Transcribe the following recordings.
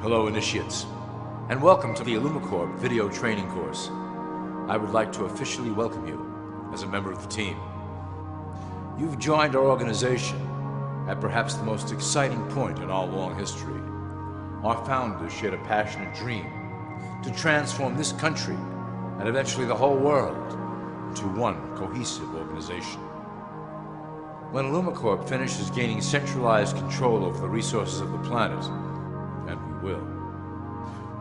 Hello, initiates, and welcome to the Illumicorp video training course. I would like to officially welcome you as a member of the team. You've joined our organization at perhaps the most exciting point in our long history. Our founders shared a passionate dream to transform this country and eventually the whole world into one cohesive organization. When Illumicorp finishes gaining centralized control over the resources of the planet, and we will,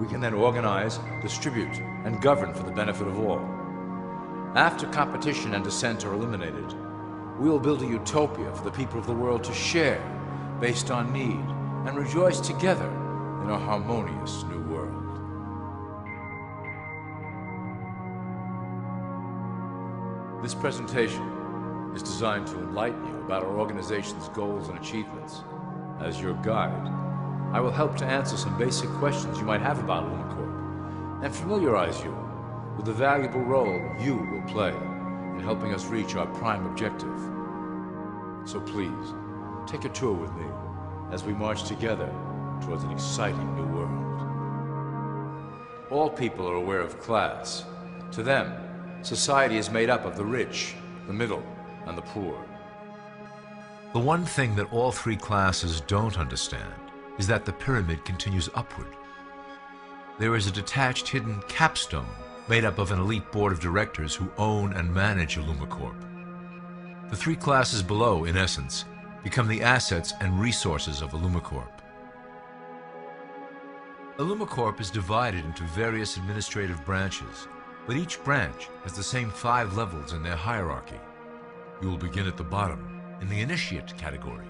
we can then organize, distribute, and govern for the benefit of all. After competition and dissent are eliminated, we will build a utopia for the people of the world to share based on need and rejoice together in a harmonious new world. This presentation is designed to enlighten you about our organization's goals and achievements. As your guide, I will help to answer some basic questions you might have about Illumicorp and familiarize you with the valuable role you will play in helping us reach our prime objective. So please, take a tour with me as we march together towards an exciting new world. All people are aware of class. To them, society is made up of the rich, the middle, and the poor. The one thing that all three classes don't understand is that the pyramid continues upward. There is a detached hidden capstone made up of an elite board of directors who own and manage Illumicorp. The three classes below, in essence, become the assets and resources of Illumicorp. Illumicorp is divided into various administrative branches, but each branch has the same 5 levels in their hierarchy. You will begin at the bottom, in the initiate category.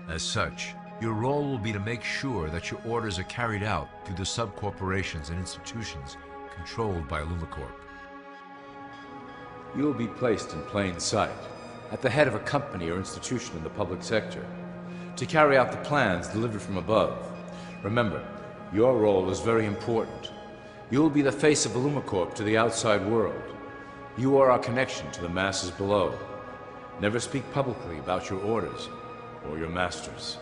As such, your role will be to make sure that your orders are carried out through the sub-corporations and institutions controlled by Illumicorp. You will be placed in plain sight, at the head of a company or institution in the public sector, to carry out the plans delivered from above. Remember, your role is very important. You will be the face of Illumicorp to the outside world. You are our connection to the masses below. Never speak publicly about your orders or your masters.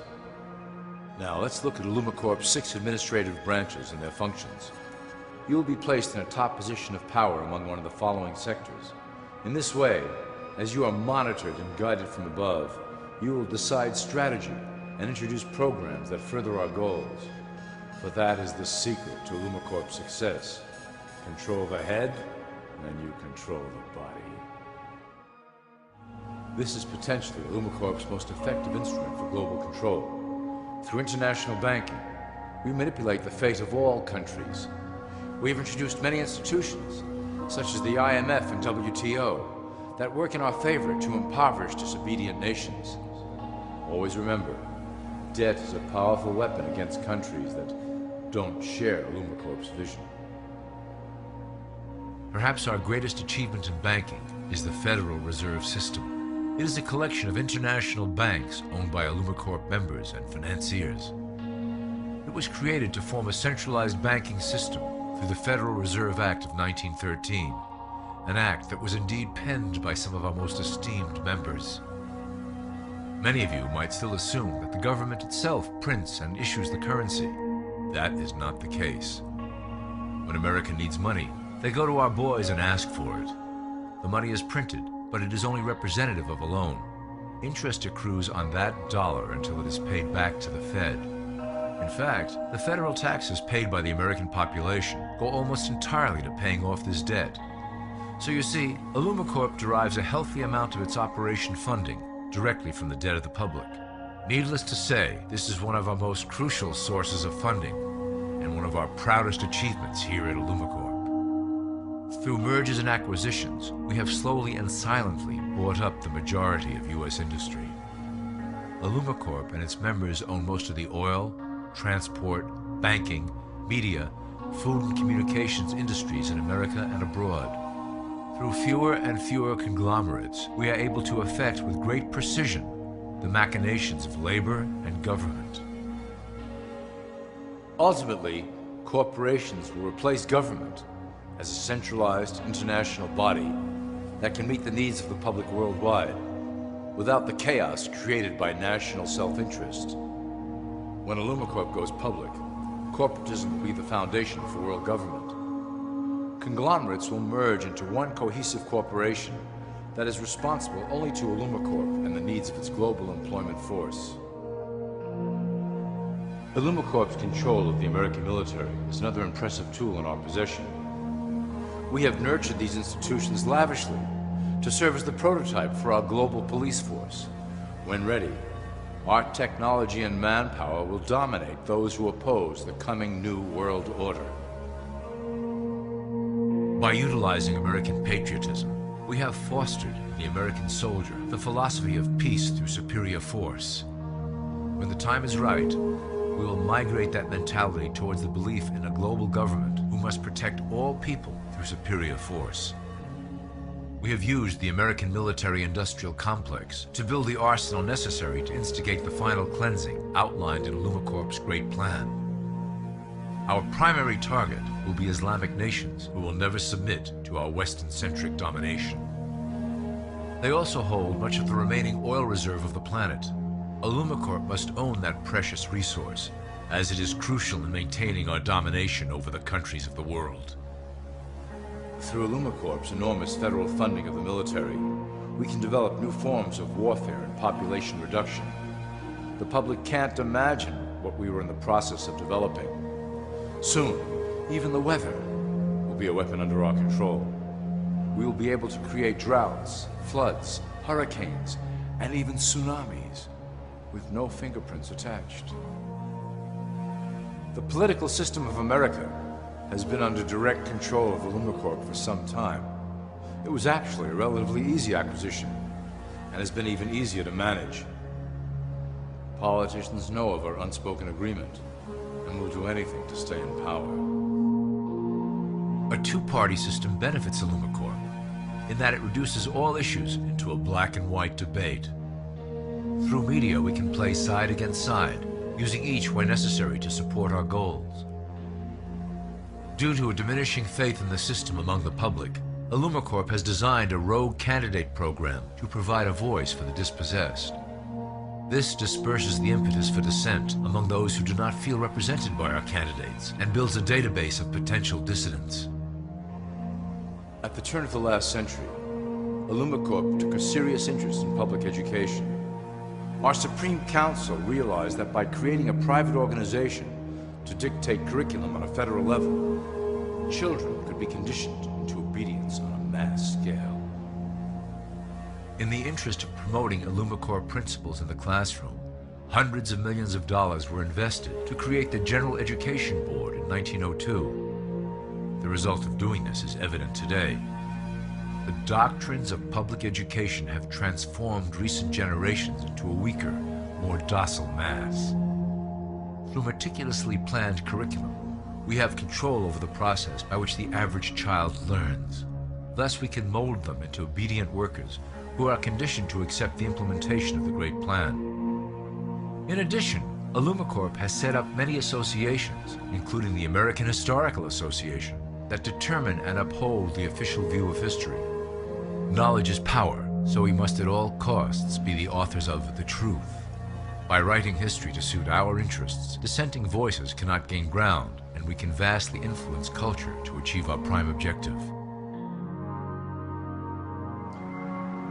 Now let's look at Illumicorp's 6 administrative branches and their functions. You will be placed in a top position of power among one of the following sectors. In this way, as you are monitored and guided from above, you will decide strategy and introduce programs that further our goals. For that is the secret to Illumicorp's success. Control the head, and you control the body. This is potentially Illumicorp's most effective instrument for global control. Through international banking, we manipulate the fate of all countries. We have introduced many institutions, such as the IMF and WTO, that work in our favor to impoverish disobedient nations. Always remember, debt is a powerful weapon against countries that don't share Illumicorp's vision. Perhaps our greatest achievement in banking is the Federal Reserve System. It is a collection of international banks owned by Illumicorp members and financiers. It was created to form a centralized banking system through the Federal Reserve Act of 1913, an act that was indeed penned by some of our most esteemed members. Many of you might still assume that the government itself prints and issues the currency. That is not the case. When America needs money, they go to our boys and ask for it. The money is printed, but it is only representative of a loan. Interest accrues on that dollar until it is paid back to the Fed. In fact, the federal taxes paid by the American population go almost entirely to paying off this debt. So you see, Illumicorp derives a healthy amount of its operation funding directly from the debt of the public. Needless to say, this is one of our most crucial sources of funding and one of our proudest achievements here at Illumicorp. Through mergers and acquisitions, we have slowly and silently bought up the majority of U.S. industry. Illumicorp and its members own most of the oil, transport, banking, media, food and communications industries in America and abroad. Through fewer and fewer conglomerates, we are able to effect with great precision the machinations of labor and government. Ultimately, corporations will replace government as a centralized international body that can meet the needs of the public worldwide without the chaos created by national self-interest. When Illumicorp goes public, Corporatism will be the foundation for world government. Conglomerates will merge into one cohesive corporation that is responsible only to Illumicorp and the needs of its global employment force. Illumicorp's control of the American military is another impressive tool in our possession. We have nurtured these institutions lavishly to serve as the prototype for our global police force. When ready, our technology and manpower will dominate those who oppose the coming new world order. By utilizing American patriotism, we have fostered in the American soldier the philosophy of peace through superior force. When the time is right, we will migrate that mentality towards the belief in a global government who must protect all people through superior force. We have used the American military-industrial complex to build the arsenal necessary to instigate the final cleansing outlined in Illumicorp's Great Plan. Our primary target will be Islamic nations who will never submit to our Western-centric domination. They also hold much of the remaining oil reserve of the planet. Illumicorp must own that precious resource, as it is crucial in maintaining our domination over the countries of the world. Through Illumicorp's enormous federal funding of the military, we can develop new forms of warfare and population reduction. The public can't imagine what we were in the process of developing. Soon, even the weather will be a weapon under our control. We will be able to create droughts, floods, hurricanes, and even tsunamis with no fingerprints attached. The political system of America has been under direct control of Illumicorp for some time. It was actually a relatively easy acquisition, and has been even easier to manage. Politicians know of our unspoken agreement, and will do anything to stay in power. A two-party system benefits Illumicorp, in that it reduces all issues into a black and white debate. Through media, we can play side against side, using each where necessary to support our goals. Due to a diminishing faith in the system among the public, Illumicorp has designed a rogue candidate program to provide a voice for the dispossessed. This disperses the impetus for dissent among those who do not feel represented by our candidates and builds a database of potential dissidents. At the turn of the last century, Illumicorp took a serious interest in public education. Our Supreme Council realized that by creating a private organization to dictate curriculum on a federal level, children could be conditioned into obedience on a mass scale. In the interest of promoting Illumicorp principles in the classroom, hundreds of millions of dollars were invested to create the General Education Board in 1902. The result of doing this is evident today. The doctrines of public education have transformed recent generations into a weaker, more docile mass. Through meticulously planned curriculum, we have control over the process by which the average child learns. Thus, we can mold them into obedient workers who are conditioned to accept the implementation of the Great Plan. In addition, Illumicorp has set up many associations, including the American Historical Association, that determine and uphold the official view of history. Knowledge is power, so we must at all costs be the authors of the truth. By writing history to suit our interests, dissenting voices cannot gain ground, and we can vastly influence culture to achieve our prime objective.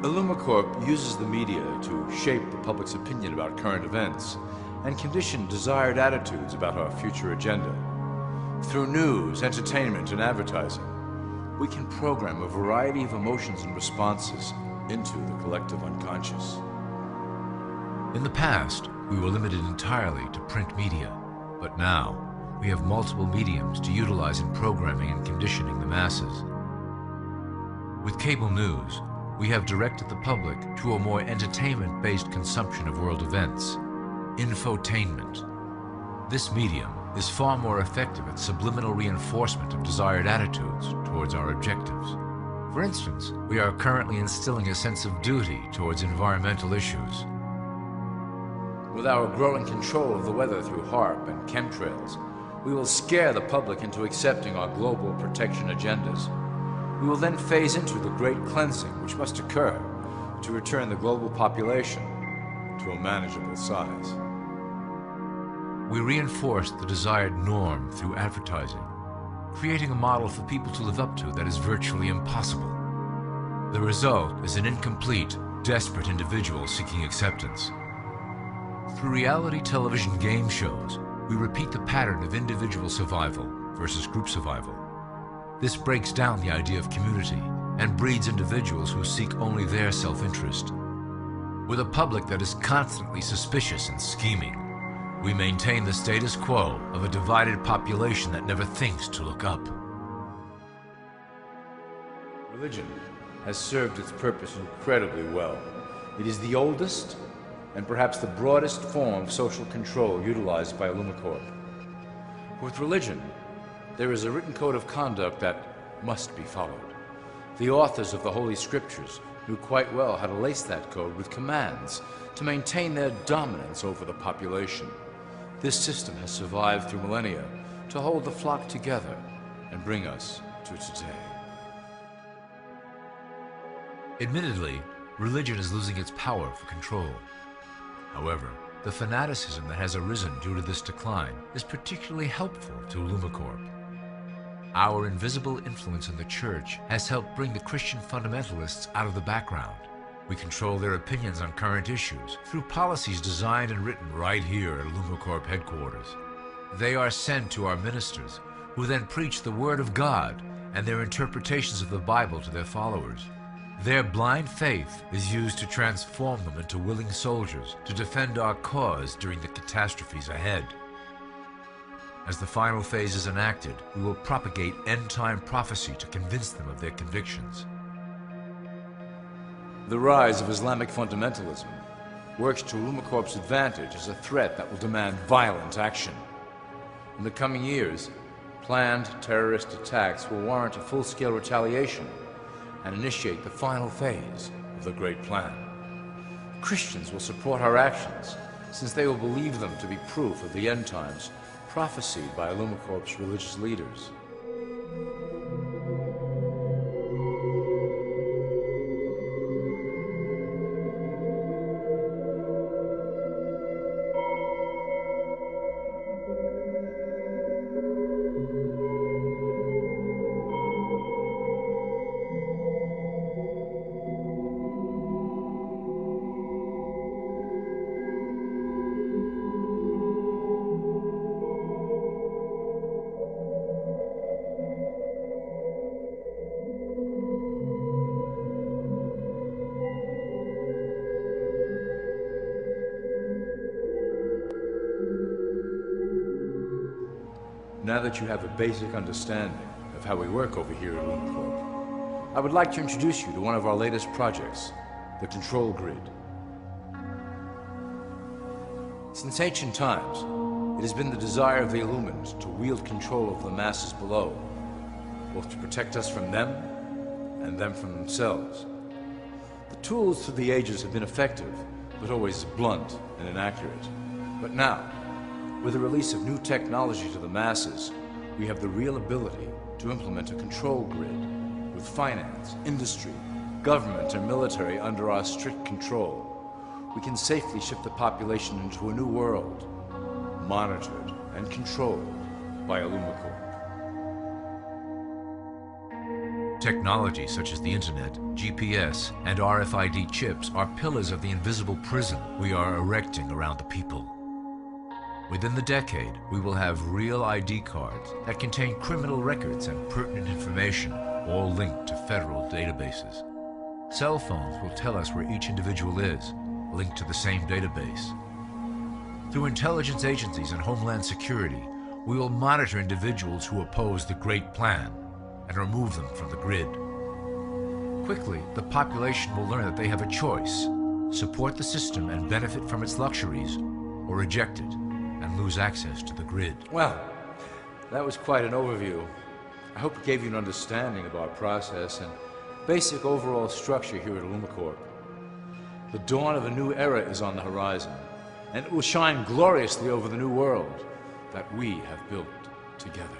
Illumicorp uses the media to shape the public's opinion about current events and condition desired attitudes about our future agenda. Through news, entertainment, and advertising, we can program a variety of emotions and responses into the collective unconscious. In the past, we were limited entirely to print media, but now we have multiple mediums to utilize in programming and conditioning the masses. With cable news, we have directed the public to a more entertainment-based consumption of world events, infotainment. This medium is far more effective at subliminal reinforcement of desired attitudes towards our objectives. For instance, we are currently instilling a sense of duty towards environmental issues. With our growing control of the weather through HAARP and chemtrails, we will scare the public into accepting our global protection agendas. We will then phase into the great cleansing which must occur to return the global population to a manageable size. We reinforce the desired norm through advertising, creating a model for people to live up to that is virtually impossible. The result is an incomplete, desperate individual seeking acceptance. Through reality television game shows, we repeat the pattern of individual survival versus group survival. This breaks down the idea of community and breeds individuals who seek only their self-interest. With a public that is constantly suspicious and scheming, we maintain the status quo of a divided population that never thinks to look up. Religion has served its purpose incredibly well. It is the oldest and perhaps the broadest form of social control utilized by Illumicorp. With religion, there is a written code of conduct that must be followed. The authors of the Holy Scriptures knew quite well how to lace that code with commands to maintain their dominance over the population. This system has survived through millennia to hold the flock together and bring us to today. Admittedly, religion is losing its power for control. However, the fanaticism that has arisen due to this decline is particularly helpful to Illumicorp. Our invisible influence in the church has helped bring the Christian fundamentalists out of the background. We control their opinions on current issues through policies designed and written right here at Illumicorp headquarters. They are sent to our ministers, who then preach the Word of God and their interpretations of the Bible to their followers. Their blind faith is used to transform them into willing soldiers to defend our cause during the catastrophes ahead. As the final phase is enacted, we will propagate end-time prophecy to convince them of their convictions. The rise of Islamic fundamentalism works to Illumicorp's advantage as a threat that will demand violent action. In the coming years, planned terrorist attacks will warrant a full-scale retaliation and initiate the final phase of the Great Plan. Christians will support our actions, since they will believe them to be proof of the end times prophesied by Illumicorp's religious leaders. Now that you have a basic understanding of how we work over here at Illumicorp, I would like to introduce you to one of our latest projects, the Control Grid. Since ancient times, it has been the desire of the Illuminati to wield control of the masses below, both to protect us from them and them from themselves. The tools through the ages have been effective, but always blunt and inaccurate. But now, with the release of new technology to the masses, we have the real ability to implement a control grid with finance, industry, government, and military under our strict control. We can safely shift the population into a new world, monitored and controlled by Illumicorp. Technology such as the internet, GPS, and RFID chips are pillars of the invisible prison we are erecting around the people. Within the decade, we will have real ID cards that contain criminal records and pertinent information, all linked to federal databases. Cell phones will tell us where each individual is, linked to the same database. Through intelligence agencies and Homeland Security, we will monitor individuals who oppose the Great Plan and remove them from the grid. Quickly, the population will learn that they have a choice: support the system and benefit from its luxuries, or reject it and lose access to the grid. Well, that was quite an overview. I hope it gave you an understanding of our process and basic overall structure here at Illumicorp. The dawn of a new era is on the horizon, and it will shine gloriously over the new world that we have built together.